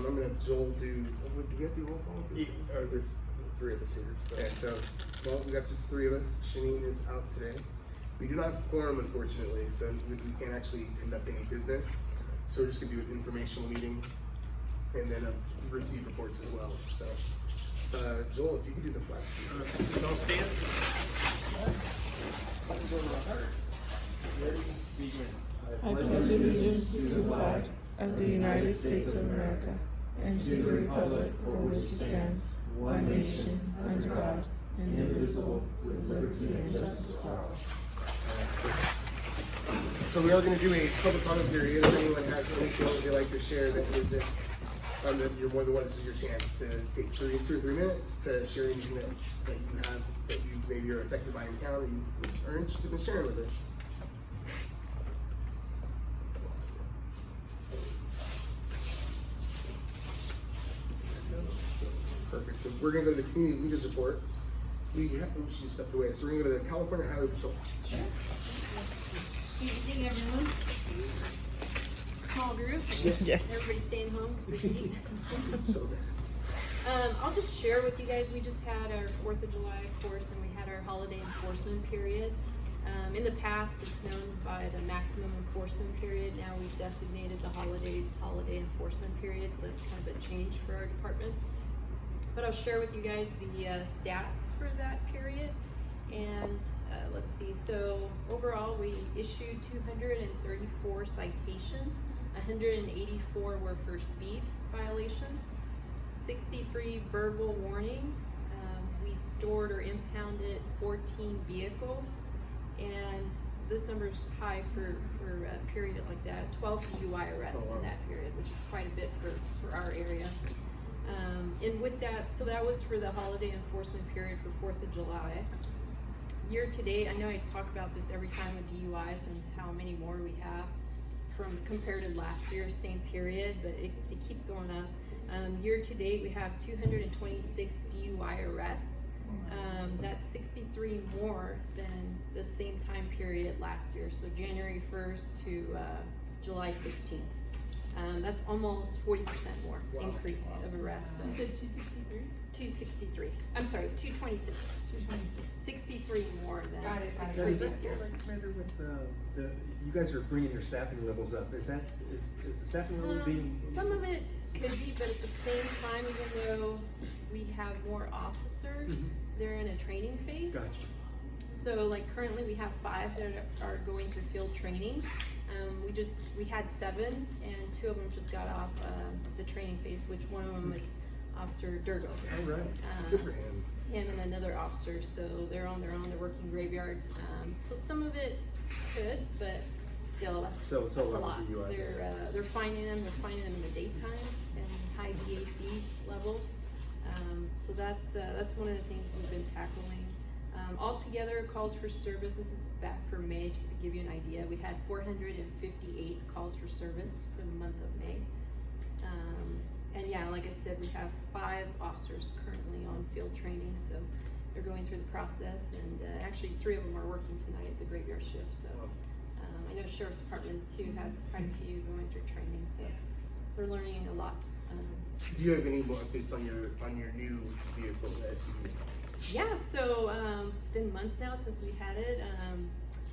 I'm gonna have Joel do we have to do roll call? There's 3 of us here. So. Okay, so, well, we got just 3 of us. Shanine is out today. We do not have a quorum, unfortunately, so we can't actually conduct any business. So we're just gonna do an informational meeting and then receive reports as well. So, Joel, if you could do the flag salute. Don't stand. I pledge allegiance to the flag of the United States of America and to the republic for which it stands, one nation, under God, indivisible, with liberty and justice for all. So we are going to do a public comment period. If anyone has anything that they'd like to share that isn't, you're more than one, this is your chance to take 2 or 3 minutes to share anything that you have, that you maybe are affected by in town or you are interested in sharing with us. Perfect. So we're going to go to the community leaders report. We have, she just stepped away. So we're going to go to the California Highway Patrol. Sure. Good evening, everyone. Small group. Yes. Everybody staying home because of the heat. So bad. I'll just share with you guys. We just had our 4th of July, of course, and we had our holiday enforcement period. In the past, it's known by the maximum enforcement period. Now we've designated the holiday enforcement period, so that's kind of a change for our department. But I'll share with you guys the stats for that period. And let's see, so overall we issued 234 citations, 184 were for speed violations, 63 verbal warnings, we stored or impounded 14 vehicles, and this number is high for a period like that, 12 DUI arrests in that period, which is quite a bit for our area. And with that, so that was for the holiday enforcement period for 4th of July. Year to date, I know I talk about this every time with DUIs and how many more we have from compared to last year's same period, but it keeps going up. Year to date, we have 226 DUI arrests. That's 63 more than the same time period last year, so January 1st to July 16th. That's almost 40% more increase of arrests. So. You said 263? 263. I'm sorry, 226. 226. 63 more than Got it. previous year. Commander, with you guys are bringing your staffing levels up. Is the staffing level being? Some of it could be, but at the same time, even though we have more officers, they're in a training phase. Gotcha. So like currently we have 5 that are going through field training. We had 7 and 2 of them just got off the training phase, which one of them is Officer Durgo. All right. Good for him. Him and another officer, so they're on their own, they're working graveyards. So some of it could, but still that's a lot. They're finding them in the daytime and high DAC levels. So that's one of the things we've been tackling. Altogether, calls for service, this is back for May, just to give you an idea. We had 458 calls for service for the month of May. And yeah, like I said, we have 5 officers currently on field training, so they're going through the process, and actually 3 of them are working tonight at the graveyard shift. So I know Sheriff's Department too has quite a few going through training, so we're learning a lot. Do you have any more updates on your new vehicle, the SUV? Yeah, so it's been months now since we had it.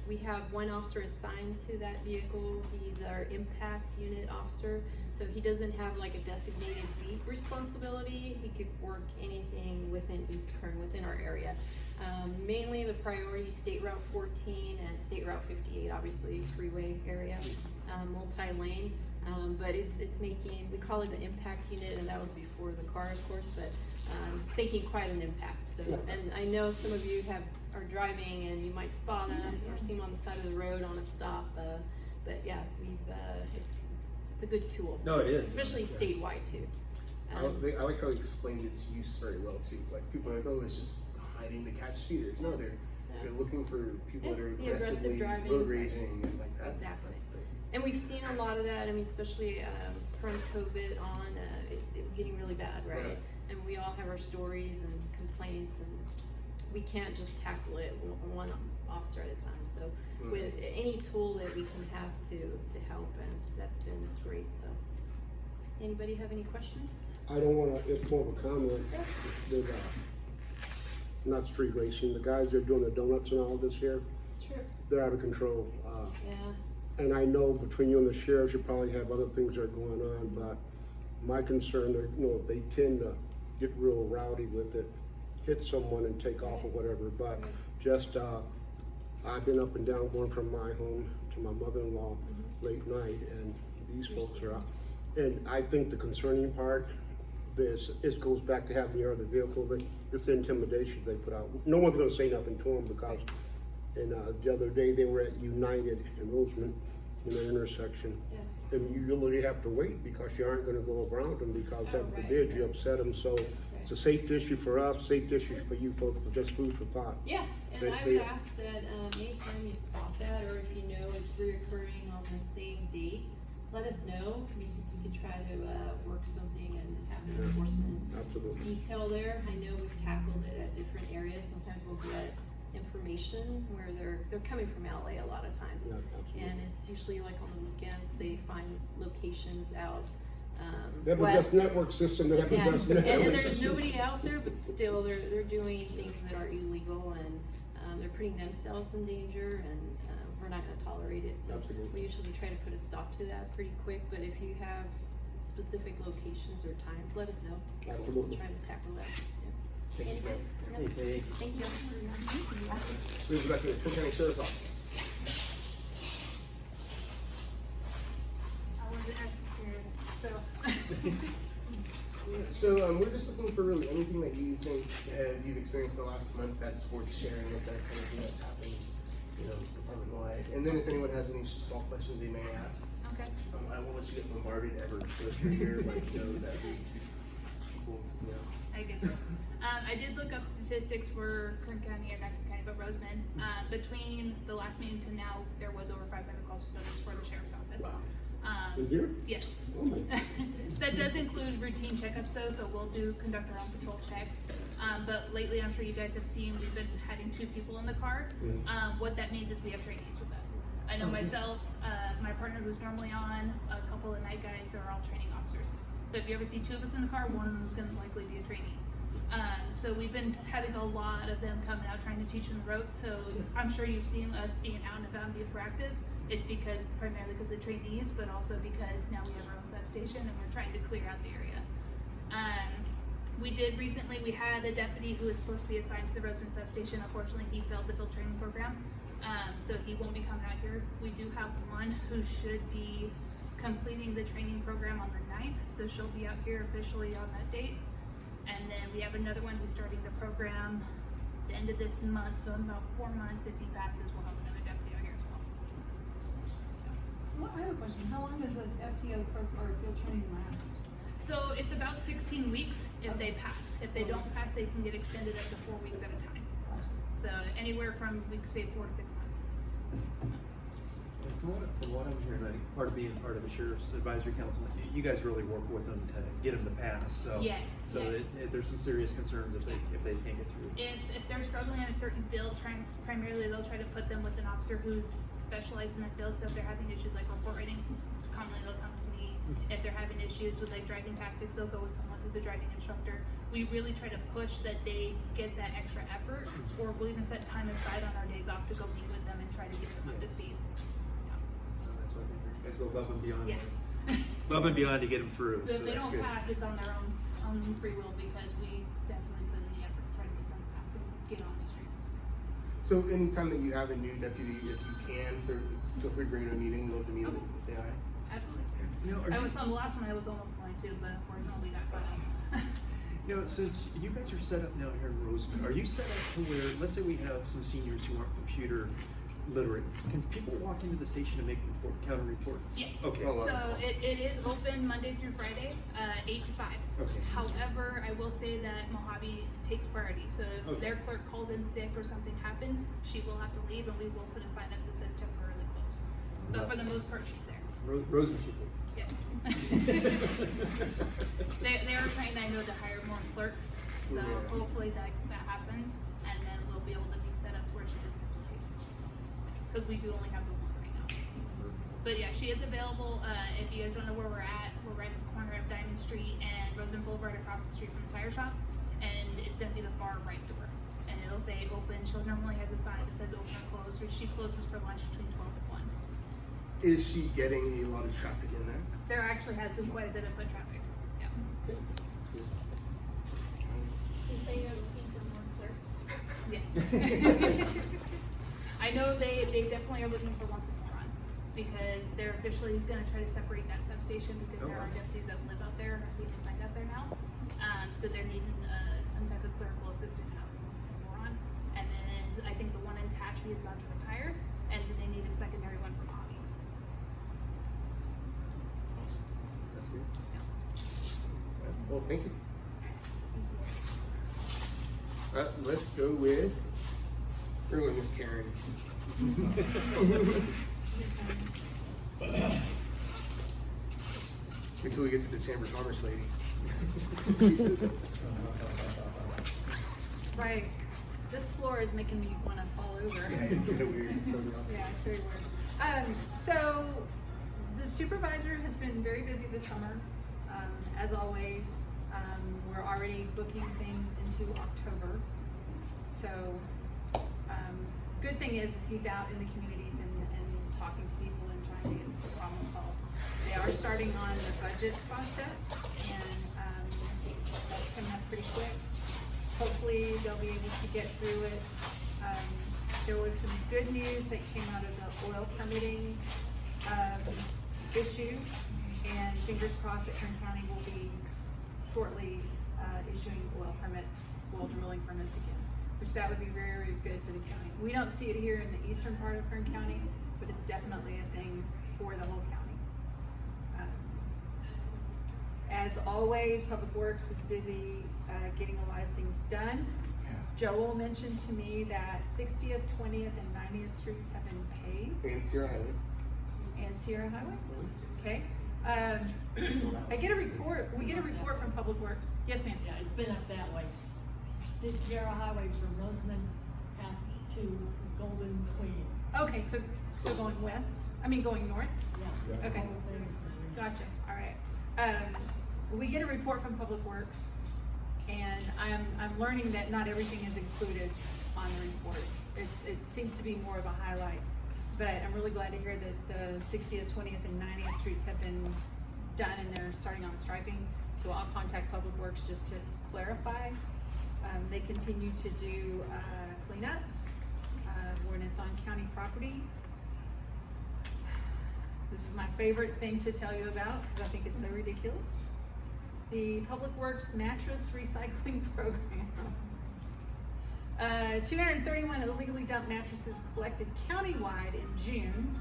We have 1 officer assigned to that vehicle. He's our impact unit officer. So he doesn't have like a designated beat responsibility. He could work anything within East Kern, within our area. Mainly the priority State Route 14 and State Route 58, obviously freeway area, multi-lane. But it's making, we call it the impact unit, and that was before the car, of course, but it's making quite an impact. So, and I know some of you are driving and you might spot them or see them on the side of the road on a stop. But yeah, it's a good tool. No, it is. Especially statewide too. I like how he explained its use very well too. Like people are like, oh, it's just hiding to catch speeders. No, they're looking for people that are aggressively road raging and like that's exactly. And we've seen a lot of that. I mean, especially from COVID on, it was getting really bad, right? And we all have our stories and complaints, and we can't just tackle it one officer at a time. So with any tool that we can have to help, and that's been great. So Anybody have any questions? I don't wanna, it's more of a comment. With, not street racing, the guys that are doing the donuts and all this here, Sure. they're out of control. Yeah. And I know between you and the sheriffs, you probably have other things that are going on, but my concern, they tend to get real rowdy with it, hit someone and take off or whatever, but just, I've been up and down going from my home to my mother-in-law late night, and these folks are out. And I think the concerning part, it goes back to having the other vehicle, but it's the intimidation they put out. No one's gonna say nothing to them because, and the other day they were at United in Roseman, in the intersection. Yeah. And you really have to wait because you aren't gonna go around them because heaven forbid you upset them. So it's a safety issue for us, safety issue for you folks, but just food for thought. Yeah, and I would ask that anytime you spot that, or if you know it's reoccurring on the same date, let us know, because we could try to work something and have an enforcement Absolutely. detail there. I know we've tackled it at different areas. Sometimes we'll get information where they're coming from LA a lot of times. Yeah, absolutely. And it's usually like on the weekends, they find locations out They have the best network system, they have the yeah, best and network there's system. nobody out there, but still they're doing things that are illegal, and they're putting themselves in danger, and we're not going to tolerate it. So Absolutely. we usually try to put a stop to that pretty quick. But if you have specific locations or times, let us know. Absolutely. We'll try to tackle that. Yeah. Thank you, Anybody? ma'am. Yep. Hey, Thank you. Move back to the Cook County Sheriff's Office. I wasn't as prepared, so. So we're just looking for really anything that you think you've experienced in the last month that's worth sharing with us, anything that's happened, department wide. And then if anyone has any small questions they may ask, Okay. I won't let you get bombarded ever. So if you're here, that people, I get it. I did look up statistics for Kern County or not Kern County, but Roseman. Between the last meeting to now, there was over 500 calls to service for the sheriff's office. Wow. In here? Yes. Oh my. That does include routine checkups though, so we'll conduct our own patrol checks. But lately, I'm sure you guys have seen, we've been having 2 people in the car. What that means is we have trainees with us. I know myself, my partner who's normally on, a couple of night guys, they're all training officers. So if you ever see 2 of us in the car, one of them is going to likely be a trainee. So we've been having a lot of them coming out trying to teach them the ropes. So I'm sure you've seen us being out and about and being proactive. It's primarily because of trainees, but also because now we have our own substation and we're trying to clear out the area. We had a deputy who was supposed to be assigned to the Roseman substation. Unfortunately, he failed the field training program. So he won't be coming out here. We do have one who should be completing the training program on the 9th. So she'll be out here officially on that date. And then we have another one who's starting the program the end of this month. So in about 4 months, if he passes, we'll have another deputy out here as well. Well, I have a question. How long does an FTO or field training last? So it's about 16 weeks if they pass. If they don't pass, they can get extended up to 4 weeks at a time. So anywhere from, we could say 4 to 6 months. From what I'm hearing, part of being part of the Sheriff's Advisory Council, you guys really work with them to get them to pass. So, Yes, so yes. there's some serious concerns if they can't get through. If they're struggling in a certain field, primarily they'll try to put them with an officer who's specialized in that field. So if they're having issues like report writing, commonly they'll come to me. If they're having issues with like driving tactics, they'll go with someone who's a driving instructor. We really try to push that they get that extra effort, or we'll even set time aside on our days off to go meet with them and try to get them up to speed. So that's why you guys go above and beyond. Yeah. Above and beyond to get them through. So if they that's don't good. pass, it's on their own free will, because we definitely put in the effort to try to get them to pass and get on the streets. So anytime that you have a new deputy, if you can, feel free to bring in a meeting. We'd love to meet them and say hi. Absolutely. Are I was on the last one. I was almost going to, but unfortunately we got cut off. Since you guys are set up now here in Roseman, are you set up to where, let's say we have some seniors who aren't computer literate, can people walk into the station and make counter reports? Yes. Okay. Oh, wow. So that's awesome. it is open Monday through Friday, 8 to 5. Okay. However, I will say that Mojave takes priority. So if Okay. their clerk calls in sick or something happens, she will have to leave, and we will put a sign up that says temporarily closed. But for the most part, she's there. Roseman should be. Yes. they are trying, I know, to hire more clerks. So Yeah. hopefully that happens, and then we'll be able to be set up where she doesn't have to leave. Because we do only have the one right now. But yeah, she is available. If you guys don't know where we're right at the corner of Diamond Street and Roseman Boulevard, across the street from the tire shop, and it's gonna be the far right door. And it'll say open. She normally has a sign that says open or closed, which she closes for lunch between 12 and 1. Is she getting a lot of traffic in there? There actually has been quite a bit of foot traffic. Yeah. Okay, that's good. You say you're looking for more clerks? Yes. I know they definitely are looking for one for the run, because they're officially gonna try to separate that substation, because there are deputies that live out there, we assigned out there now. So they're needing some type of clerical assistant out in Moron. And then I think the one in Tehachapi is about to retire, and then they need a secondary one from Hobby. Awesome. That's good. Well, thank you. Let's go with Miss Karen. Until we get to the Chamber of Commerce lady. Right. This floor is making me want to fall over. Yeah, it's kind of weird. It's so Yeah, it's very weird. So the supervisor has been very busy this summer. As always, we're already booking things into October. So good thing is he's out in the communities and talking to people and trying to get the problem solved. They are starting on the budget process, and that's coming up pretty quick. Hopefully they'll be able to get through it. There was some good news that came out of the oil permitting issue, and fingers crossed that Kern County will be shortly issuing oil drilling permits again, which that would be very, very good for the county. We don't see it here in the eastern part of Kern County, but it's definitely a thing for the whole county. As always, Public Works is busy getting a lot of things done. Joel mentioned to me that 60th, 20th, and 90th streets have been paved. And Sierra Highway. And Sierra Highway? Okay. I get a report, we get a report from Public Works. Yes, ma'am? Yeah, it's been up that way. Sierra Highway from Roseman past to Golden Queen. Okay, so going west, going north? Yeah. Okay. Whole thing's been- Gotcha, all right. We get a report from Public Works, and I'm learning that not everything is included on the report. It seems to be more of a highlight, but I'm really glad to hear that the 60th, 20th, and 90th streets have been done and they're starting on striping. So I'll contact Public Works just to clarify. They continue to do cleanups when it's on county property. This is my favorite thing to tell you about because I think it's so ridiculous. The Public Works mattress recycling program. 231 illegally dumped mattresses collected countywide in June.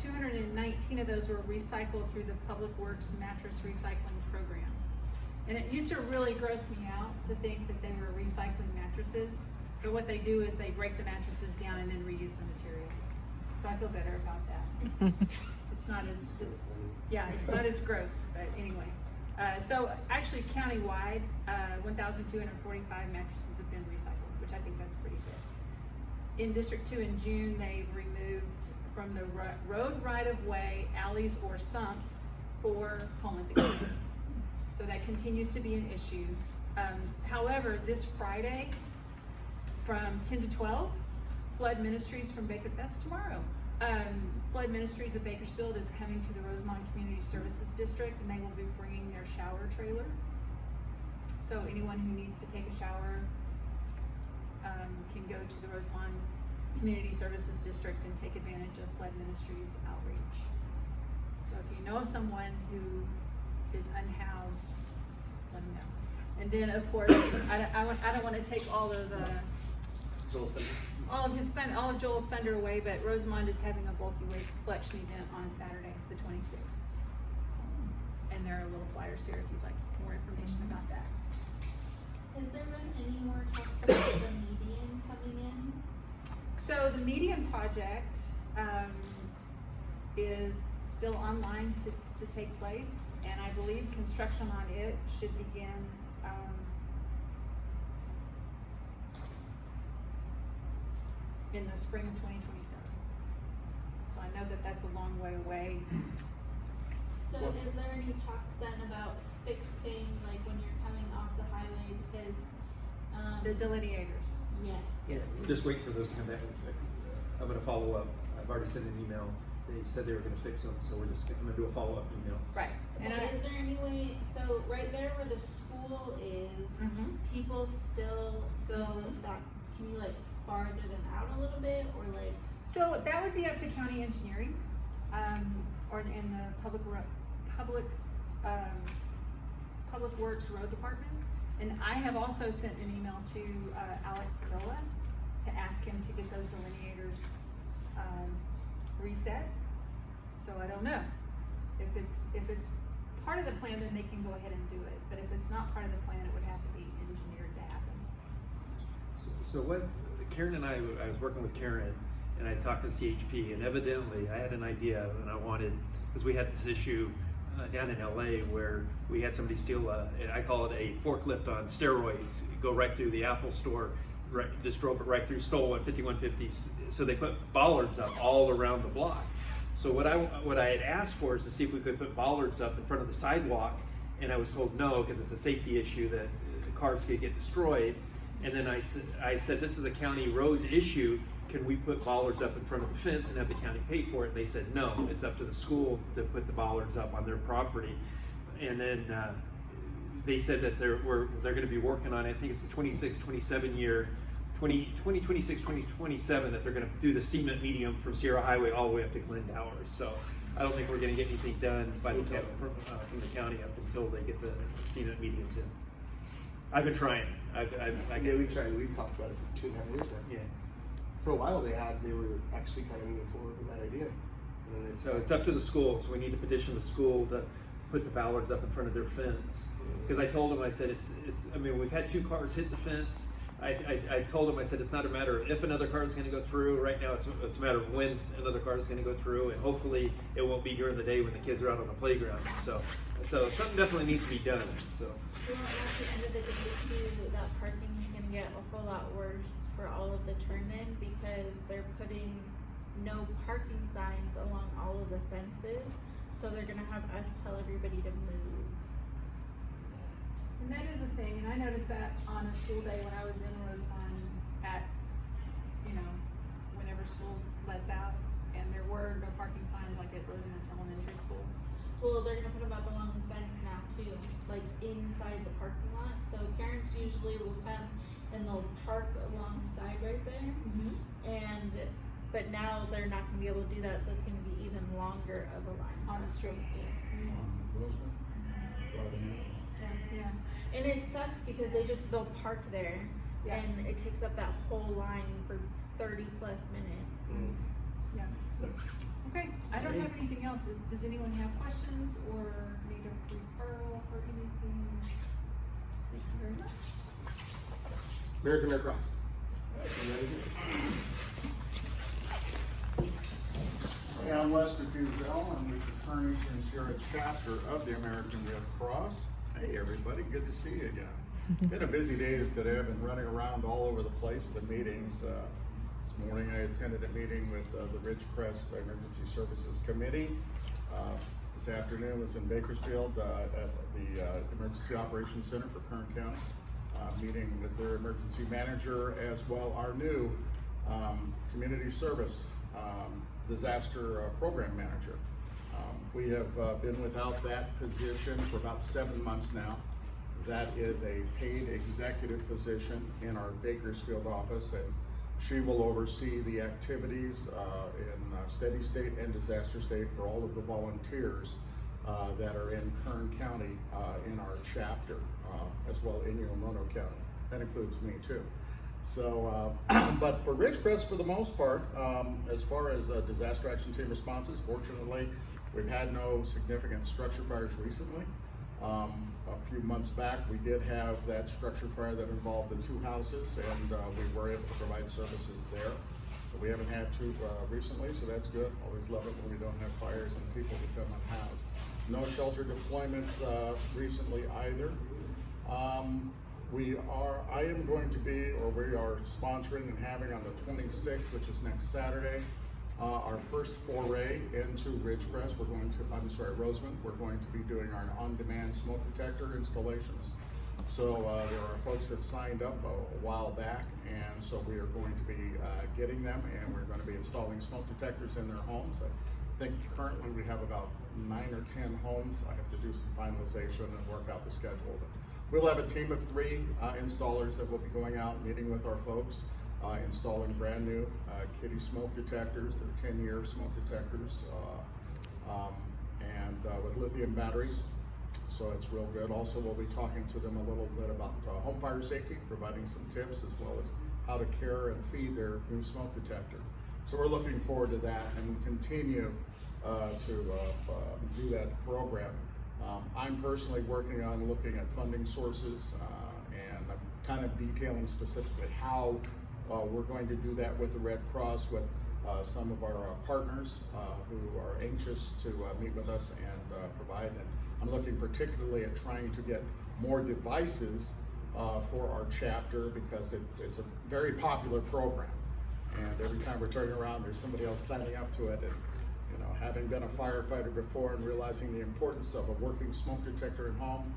219 of those were recycled through the Public Works mattress recycling program. And it used to really gross me out to think that they were recycling mattresses, but what they do is they break the mattresses down and then reuse the material. So I feel better about that. It's not as, it's not as gross, but anyway. So actually countywide, 1,245 mattresses have been recycled, which I think that's pretty good. In District 2 in June, they've removed from the road right-of-way, alleys or sumps for homeless exhibits. So that continues to be an issue. However, this Friday from 10 to 12, Flood Ministries from Baker, that's tomorrow. Flood Ministries of Bakersfield is coming to the Rosemont Community Services District, and they will be bringing their shower trailer. So anyone who needs to take a shower can go to the Rosemont Community Services District and take advantage of Flood Ministries outreach. So if you know of someone who is unhoused, let them know. And then of course, I don't want to take all of Joel's thunder away, but Rosemont is having a bulky waste collection event on Saturday, the 26th. And there are little flyers here if you'd like more information about that. Has there been any more talks about the median coming in? So the median project is still online to take place, and I believe construction on it should begin in the spring of 2027. So I know that that's a long way away. So is there any talks then about fixing, like when you're coming off the highway, because, The delineators. yes. Just wait for those to come back. I'm gonna follow up. I've already sent an email. They said they were gonna fix them, so I'm gonna do a follow-up email. Right. And But is there any way, so right there where the school is, Mhm. people still go that, can you like farther them out a little bit, or like? So that would be up to county engineering, or in the public works road department. And I have also sent an email to, Alex Padola to ask him to get those delineators, reset. So I don't know. If it's part of the plan, then they can go ahead and do it. But if it's not part of the plan, it would have to be engineered to happen. So what, Karen and I was working with Karen, and I talked to the CHP, and evidently I had an idea, and I wanted, because we had this issue down in LA where we had somebody steal I call it a forklift on steroids, go right through the Apple store, right, just drove it right through, stole one 5150s. So they put bollards up all around the block. So what I had asked for is to see if we could put bollards up in front of the sidewalk, and I was told no, because it's a safety issue that the cars could get destroyed. And then I said, this is a county roads issue. Can we put bollards up in front of the fence and have the county pay for it? And they said, no, it's up to the school to put the bollards up on their property. And then they said that they're going to be working on, I think it's the 26-27 year, 2026-2027, that they're going to do the cement medium from Sierra Highway all the way up to Glendowers. So I don't think we're going to get anything done by the from the county up until they get the cement mediums in. I've been trying. Yeah, we tried. We talked about it for 2.5 years now. Yeah. For a while, they were actually kind of moving forward with that idea. And then So it's up to the school, so we need to petition the school to put the bollards up in front of their fence. Because I told them, I said, I mean, we've had 2 cars hit the fence. I told them, I said, it's not a matter of if another car is going to go through. Right now, it's a matter of when another car is going to go through, and hopefully it won't be during the day when the kids are out on the playground. So something definitely needs to be done. So. You know, at the end of the day too, that parking is gonna get a whole lot worse for all of the turn-in, because they're putting no parking signs along all of the fences, so they're gonna have us tell everybody to move. And that is a thing, and I noticed that on a school day when I was in Rosemont at, whenever school lets out, and there were no parking signs like at Rosemont Elementary School. Well, they're gonna put them up along the fence now too, like inside the parking lot, so parents usually will come and they'll park alongside right there. But now they're not gonna be able to do that, so it's gonna be even longer of a line. On the street. Yeah, and it sucks because they'll park there, Yeah. and it takes up that whole line for 30+ minutes. Yeah. Okay, I don't have anything else. Does anyone have questions or need a referral or anything? Thank you very much. American Red Cross. You ready for this? Hey, I'm Lester Fusel. I'm with the Kearney and Sierra chapter of the American Red Cross. Hey, everybody, good to see you again. Been a busy day today. I've been running around all over the place to meetings. This morning I attended a meeting with the Ridgecrest Emergency Services Committee. This afternoon was in Bakersfield at the Emergency Operations Center for Kern County, meeting with their emergency manager as well our new community service disaster program manager. We have been without that position for about 7 months now. That is a paid executive position in our Bakersfield office, and she will oversee the activities in steady state and disaster state for all of the volunteers that are in Kern County in our chapter, as well in Yolomono County. That includes me too. So, but for Ridgecrest, for the most part, as far as disaster action team responses, fortunately, we've had no significant structure fires recently. A few months back, we did have that structure fire that involved the 2 houses, and we were able to provide services there. But we haven't had 2 recently, so that's good. Always love it when we don't have fires and people become unhoused. No shelter deployments recently either. We are sponsoring and having on the 26th, which is next Saturday, our first foray into Ridgecrest, Roseman, we're going to be doing our on-demand smoke detector installations. So there are folks that signed up a while back, and so we are going to be getting them, and we're going to be installing smoke detectors in their homes. I think currently we have about 9 or 10 homes. I have to do some finalization and work out the schedule. But we'll have a team of 3 installers that will be going out, meeting with our folks, installing brand new kitty smoke detectors. They're 10-year smoke detectors, and with lithium batteries. So it's real good. Also, we'll be talking to them a little bit about home fire safety, providing some tips as well as how to care and feed their new smoke detector. So we're looking forward to that, and we continue to do that program. I'm personally working on looking at funding sources, and I'm kind of detailing specifically how we're going to do that with the Red Cross, with some of our partners who are anxious to meet with us and provide. And I'm looking particularly at trying to get more devices for our chapter, because it's a very popular program. And every time we're turning around, there's somebody else signing up to it. And you know, having been a firefighter before and realizing the importance of a working smoke detector at home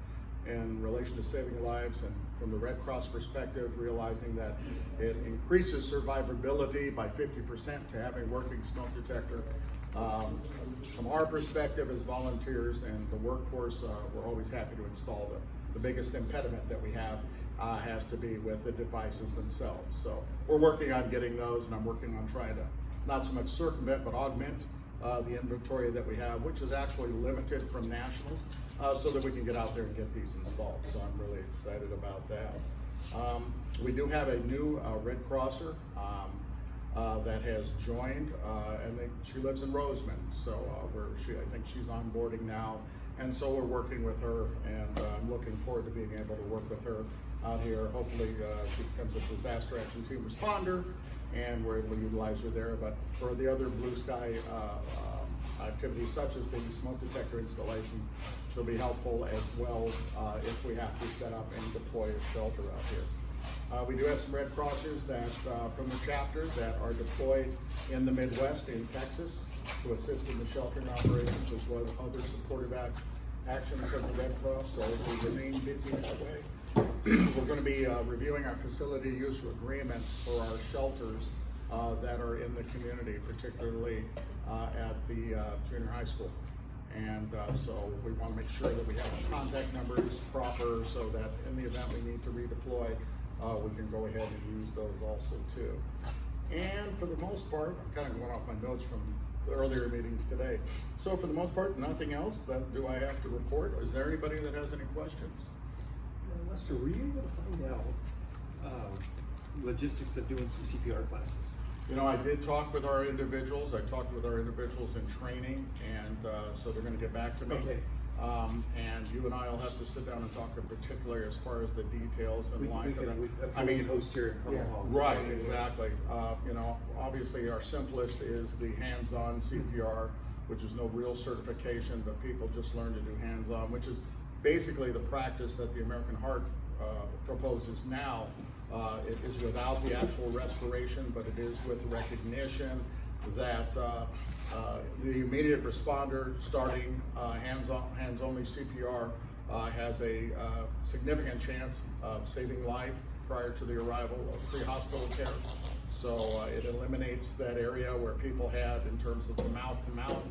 in relation to saving lives, and from the Red Cross perspective, realizing that it increases survivability by 50% to have a working smoke detector. From our perspective as volunteers and the workforce, we're always happy to install them. The biggest impediment that we have has to be with the devices themselves. So we're working on getting those, and I'm working on trying to not so much circumvent but augment the inventory that we have, which is actually limited from nationals, so that we can get out there and get these installed. So I'm really excited about that. We do have a new Red Crosser that has joined, and she lives in Roseman. So I think she's onboarding now, and so we're working with her, and I'm looking forward to being able to work with her out here. Hopefully she becomes a disaster action team responder, and we're able to utilize her there. But for the other blue sky activities, such as the smoke detector installation, she'll be helpful as well if we have to set up and deploy a shelter out here. We do have some Red Crossers that from the chapter that are deployed in the Midwest, in Texas, to assist in the sheltering operations, as well as other supportive actions of the Red Cross. So we remain busy that way. We're going to be reviewing our facility use agreements for our shelters that are in the community, particularly at the junior high school. And so we want to make sure that we have the contact numbers proper, so that in the event we need to redeploy, we can go ahead and use those also too. And for the most part, I'm kind of going off my notes from the earlier meetings today. So for the most part, nothing else that do I have to report. Is there anybody that has any questions? Lester, were you able to find out logistics of doing some CPR classes? You know, I did talk with our individuals. I talked with our individuals in training, and so they're going to get back to me. Okay. And you and I will have to sit down and talk in particular as far as the details and I mean, host here in Hall. Right, exactly. You know, obviously our simplest is the hands-on CPR, which is no real certification, but people just learn to do hands-on, which is basically the practice that the American Heart proposes now. It is without the actual respiration, but it is with recognition that the immediate responder starting hands-only CPR has a significant chance of saving life prior to the arrival of pre-hospital care. So it eliminates that area where people had, in terms of the mouth-to-mouth,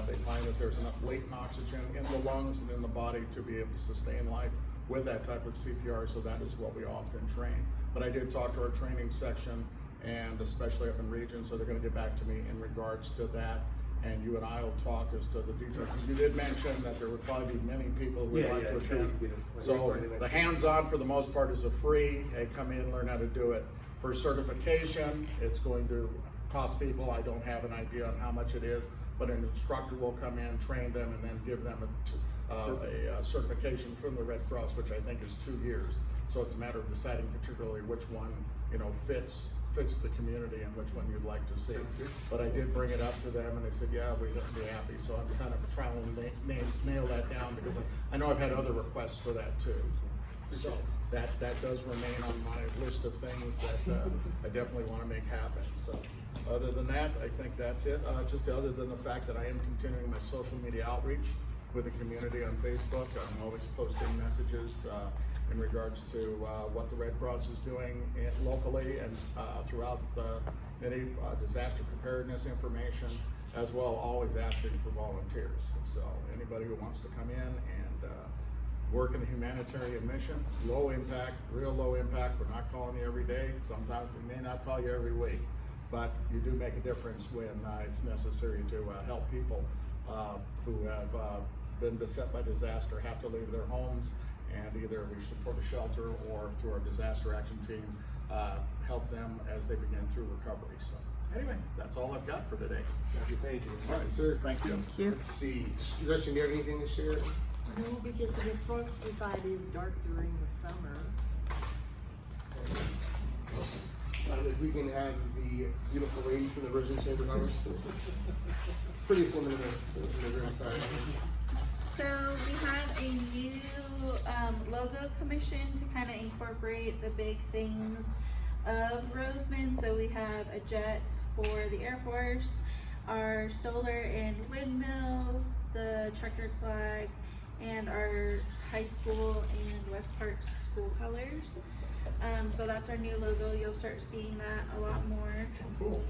they find that there's enough latent oxygen in the lungs and in the body to be able to sustain life with that type of CPR, so that is what we often train. But I did talk to our training section, and especially up in region, so they're going to get back to me in regards to that, and you and I will talk as to the details. You did mention that there would probably be many people who would like to attend. So the hands-on, for the most part, is a free, hey, come in, learn how to do it. For certification, it's going to cost people, I don't have an idea on how much it is, but an instructor will come in, train them, and then give them a certification from the Red Cross, which I think is 2 years. So it's a matter of deciding particularly which one, you know, fits the community and which one you'd like to see. But I did bring it up to them, and they said, yeah, we'd be happy. So I'm kind of trying to nail that down, because I know I've had other requests for that too. So that does remain on my list of things that I definitely want to make happen. So other than that, I think that's it. Just other than the fact that I am continuing my social media outreach with the community on Facebook. I'm always posting messages in regards to what the Red Cross is doing locally and throughout any disaster preparedness information, as well always asking for volunteers. So anybody who wants to come in and work in a humanitarian mission, low impact, real low impact. We're not calling you every day. Sometimes we may not call you every week, but you do make a difference when it's necessary to help people who have been beset by disaster, have to leave their homes, and either we support a shelter or through our disaster action team, help them as they begin through recovery. So anyway, that's all I've got for today. Thank you. All right, sir. Thank you. Let's see. Gretchen, do you have anything to share? No, because the Historical Society is dark during the summer. If we can have the beautiful lady from the Virgin Chamber of Commerce, prettiest woman in the room, sorry. So we have a new logo commission to kind of incorporate the big things of Roseman. So we have a jet for the Air Force, our solar and windmills, the checkered flag, and our high school and West Park school colors. So that's our new logo. You'll start seeing that a lot more. Cool.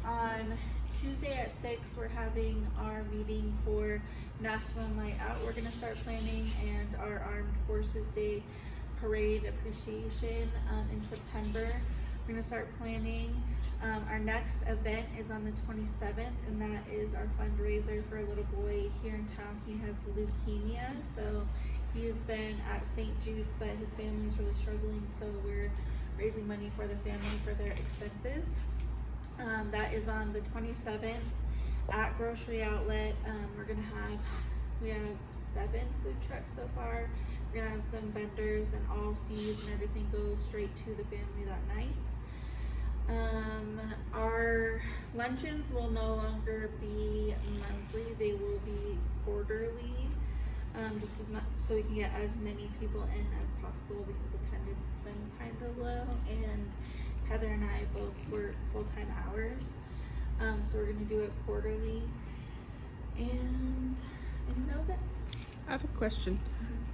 On Tuesday at 6, we're having our meeting for National Night Out. We're going to start planning, and our Armed Forces Day Parade Appreciation in September. We're going to start planning. Our next event is on the 27th, and that is our fundraiser for a little boy here in town. He has leukemia, so he's been at St. Jude's, but his family's really struggling, so we're raising money for the family for their expenses. That is on the 27th at Grocery Outlet. We have 7 food trucks so far. We're gonna have some vendors, and all fees and everything go straight to the family that night. Our luncheons will no longer be monthly, they will be quarterly, just as much so we can get as many people in as possible, because attendance has been kind of low, and Heather and I both work full-time hours, so we're gonna do it quarterly, and I think that was it. I have a question.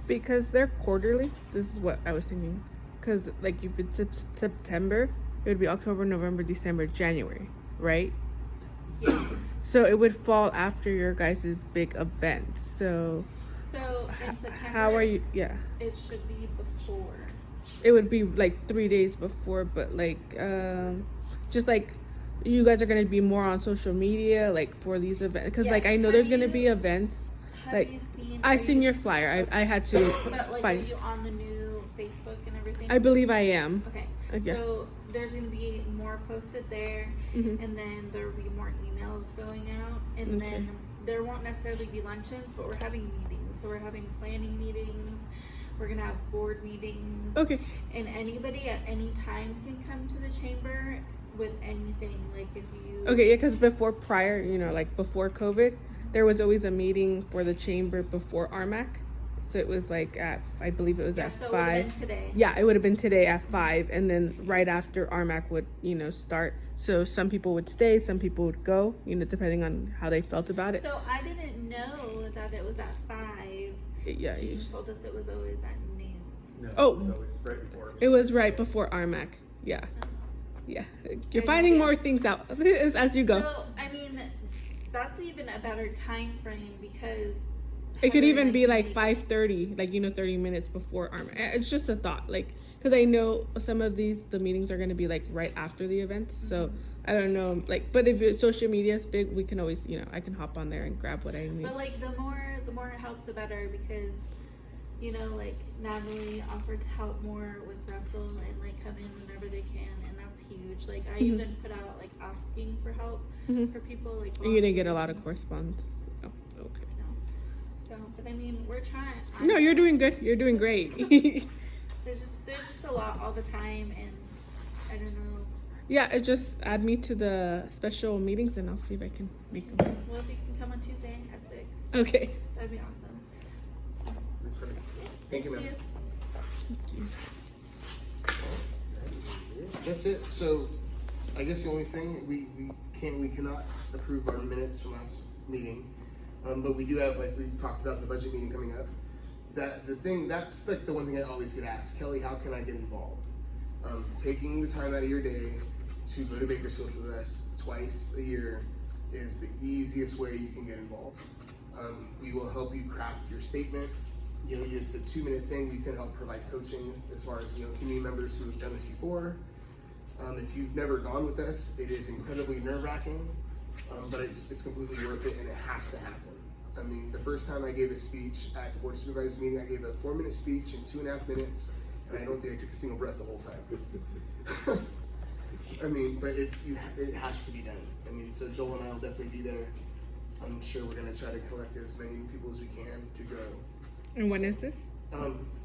Because they're quarterly, this is what I was thinking. Because, like, if it's September, it would be October, November, December, January, right? Yes. So it would fall after your guys' big events. So So in September, how are you? Yeah. it should be before. It would be like 3 days before, but like, just like, you guys are going to be more on social media, like, for these events. Because, like, Yes. I know there's going to be events. Have Like, you seen? I've seen your flyer. I had to But like, find. are you on the new Facebook and everything? I believe I am. Okay. Yeah. So there's gonna be more posted there, Mhm. and then there will be more emails going out, and Okay. then there won't necessarily be luncheons, but we're having meetings. So we're having planning meetings. We're gonna have board meetings. Okay. And anybody at any time can come to the chamber with anything. Like if you. Okay, yeah, because prior, like before COVID, there was always a meeting for the chamber before RMAC. So it was like I believe it was Yeah, at so it would've 5. been today. Yeah, it would have been today at 5. And then right after RMAC would, start. So some people would stay, some people would go, depending on how they felt about it. So I didn't know that it was at 5. Yeah. Jean told us it was always at noon. No, Oh. so it's right before. It was right before RMAC. Yeah. Yeah. You're And finding then- more things out as you go. So, I mean, that's even a better time frame because It could Heather even and be I like can 5:30, like 30 minutes before RMAC. It's just a thought, like, because I know some of the meetings are going to be like right after the events. So I don't know, like, but if social media is big, we can always, I can hop on there and grab what I need. But like the more help, the better, because like Natalie offered to help more with Russell and like come in whenever they can, and that's huge. Like I even put out like asking for help for people, like. And you didn't get a lot volunteers of and correspondence. Oh, okay. stuff. So, but I mean, we're trying. No, you're doing good. You're doing great. There's just a lot all the time, and I don't know. Yeah, it just add me to the special meetings, and I'll see if I can make them. Well, if you can come on Tuesday at 6, Okay. that'd be awesome. Thank you, ma'am. That's it. So, I guess the only thing we cannot approve our minutes from last meeting, but we do have, like we've talked about, the budget meeting coming up. That's like the one thing I always get asked, Kelly, how can I get involved? Taking the time out of your day to go to Bakersfield with us twice a year is the easiest way you can get involved. We will help you craft your statement. You know, it's a 2-minute thing. We can help provide coaching as far as, you know, community members who have done this before. If you've never gone with us, it is incredibly nerve-wracking, but it's completely worth it, and it has to happen. I mean, the first time I gave a speech at the Board of Supervisors meeting, I gave a 4-minute speech in 2.5 minutes, and I don't think I took a single breath the whole time. I mean, but it has to be done. I mean, so Joel and I will definitely be there. I'm sure we're gonna try to collect as many people as we can to go. And when is this?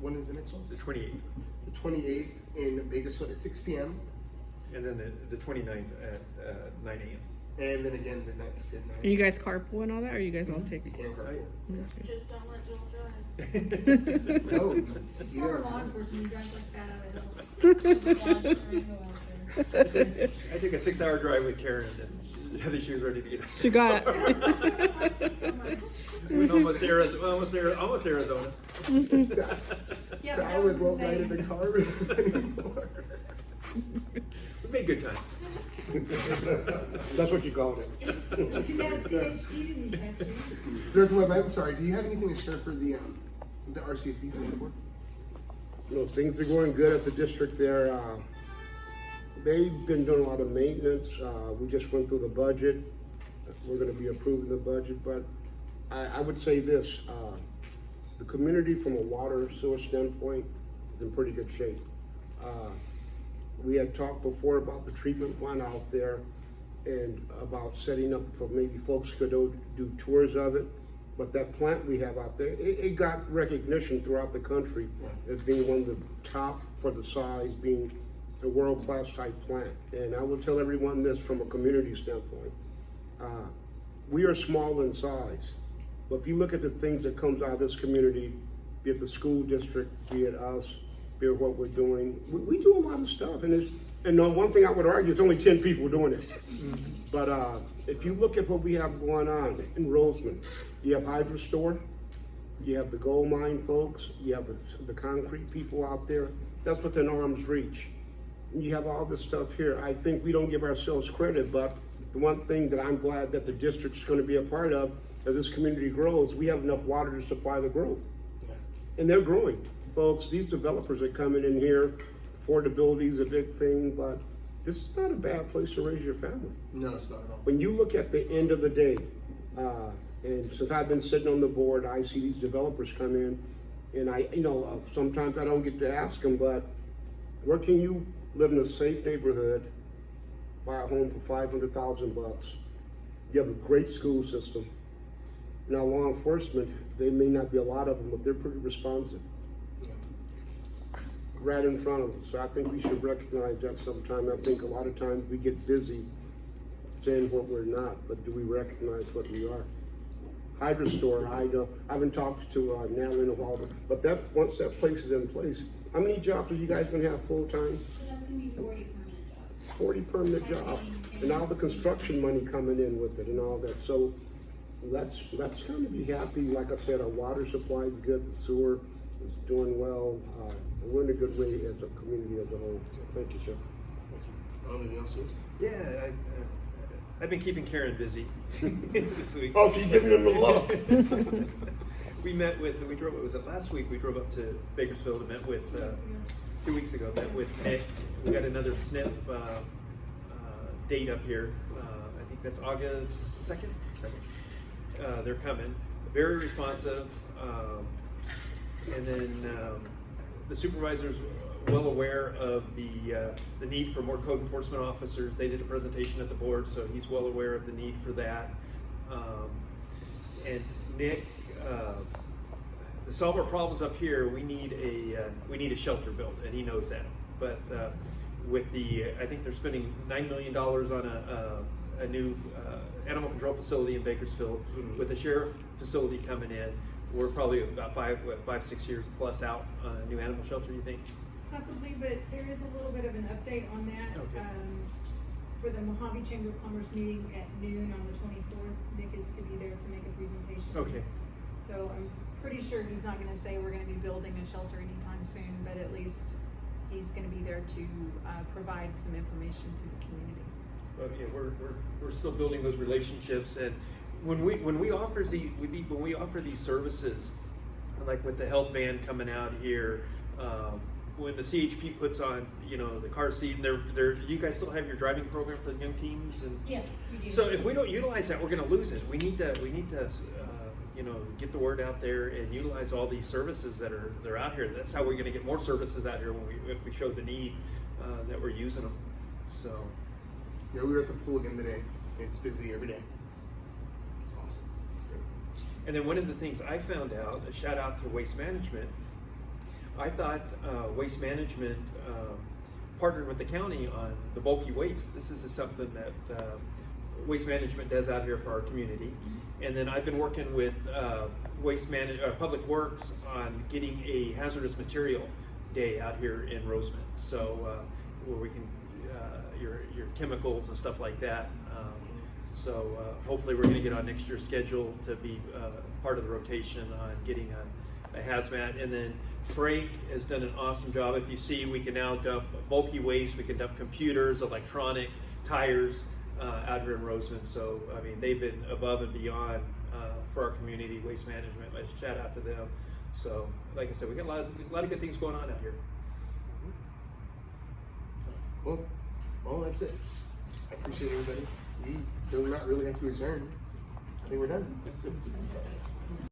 When is the next one? The 28th, The 28th in Bakersfield at 6 p.m. and then the 29th at 9 a.m. And then again the next at 9. And you guys carpool and all that, or you guys all We take? can carpool. Just don't let Joel drive. No, It's you for don't. law enforcement, he drives like that out of Dodge Durango out there. I took a 6-hour drive with Karen, and she was ready to get us. She got So much. We went almost Arizona. Yeah, The that hours was won't ride in insane. the car anymore. We made good time. That's what you called it. If you had CHP, didn't you catch you? Director Webb, I'm sorry, do you have anything to share for the RCSD board? You know, things are going good at the district there. They've been doing a lot of maintenance. We just went through the budget. We're gonna be approving the budget, but I would say this, the community from a water sewer standpoint is in pretty good shape. We had talked before about the treatment plant out there and about setting up for maybe folks could do tours of it. But that plant we have out there, it got recognition throughout the country as being one of the top for the size, being a world-class type plant. And I will tell everyone this from a community standpoint. We are small in size, but if you look at the things that comes out of this community, be it the school district, be it us, be it what we're doing, we do a lot of stuff. And one thing I would argue, it's only 10 people doing it. But if you look at what we have going on in Roseman, you have Hydro Store, you have the gold mine folks, you have the concrete people out there. That's within arm's reach. And you have all this stuff here. I think we don't give ourselves credit, but the one thing that I'm glad that the district's going to be a part of as this community grows, we have enough water to supply the growth. And they're growing. Folks, these developers are coming in here. Affordability is a big thing, but this is not a bad place to raise your family. No, it's not at all. When you look at the end of the day, and since I've been sitting on the board, I see these developers come in, and sometimes I don't get to ask them, but where can you live in a safe neighborhood, buy a home for $500,000? You have a great school system. Now, law enforcement, they may not be a lot of them, but they're pretty responsive. Right in front of us. So I think we should recognize that sometime. I think a lot of times we get busy saying what we're not, but do we recognize what we are? Hydro Store, I haven't talked to Natalie in a while, but once that place is in place, how many jobs are you guys gonna have full time? So that's gonna be 40 permanent jobs. 40 permanent jobs, and all the construction money coming in with it and all that. So let's kind of be happy. Like I said, our water supply is good, the sewer is doing well. We're in a good way as a community as a whole. Thank you, sir. Anything else? Yeah, I've been keeping Karen busy this week. Oh, she's giving him a look. We drove, was it last week? We drove up to Bakersfield and met with, 2 weeks ago, met with Nick. We got another SNP date up here. I think that's August 2nd? They're coming. Very responsive. And then the supervisor's well aware of the need for more code enforcement officers. They did a presentation at the board, so he's well aware of the need for that. And Nick, to solve our problems up here, we need a shelter built, and he knows that. But with I think they're spending $9 million on a new animal control facility in Bakersfield. With the sheriff facility coming in, we're probably about 5-6 years plus out new animal shelter. You think? Possibly, but there is a little bit of an update on that. Okay. For the Mojave Chamber of Commerce meeting at noon on the 24th, Nick is to be there to make a presentation. Okay. So I'm pretty sure he's not gonna say we're gonna be building a shelter anytime soon, but at least he's gonna be there to provide some information to the community. But yeah, we're still building those relationships, and when we offer these services, like with the health van coming out here, when the CHP puts on, you know, the car seat, and you guys still have your driving program for the young teens, and Yes, we do. so if we don't utilize that, we're going to lose it. We need to you know, get the word out there and utilize all these services that are out here. That's how we're going to get more services out here if we show the need that we're using them. So. Yeah, we were at the pool again today. It's busy every day. It's awesome. It's great. And then one of the things I found out, a shout out to Waste Management, I thought Waste Management partnered with the county on the bulky waste. This is something that Waste Management does out here for our community. And then I've been working with Public Works on getting a hazardous material day out here in Roseman. So where we can, your chemicals and stuff like that. So hopefully we're going to get on next year's schedule to be part of the rotation on getting a hazmat. And then Frank has done an awesome job. If you see, we can now dump bulky waste. We can dump computers, electronics, tires out here in Roseman. So I mean, they've been above and beyond for our community, Waste Management. Let's shout out to them. So like I said, we got a lot of good things going on out here. Cool. Well, that's it. I appreciate everybody. We do not really have to adjourn. I think we're done.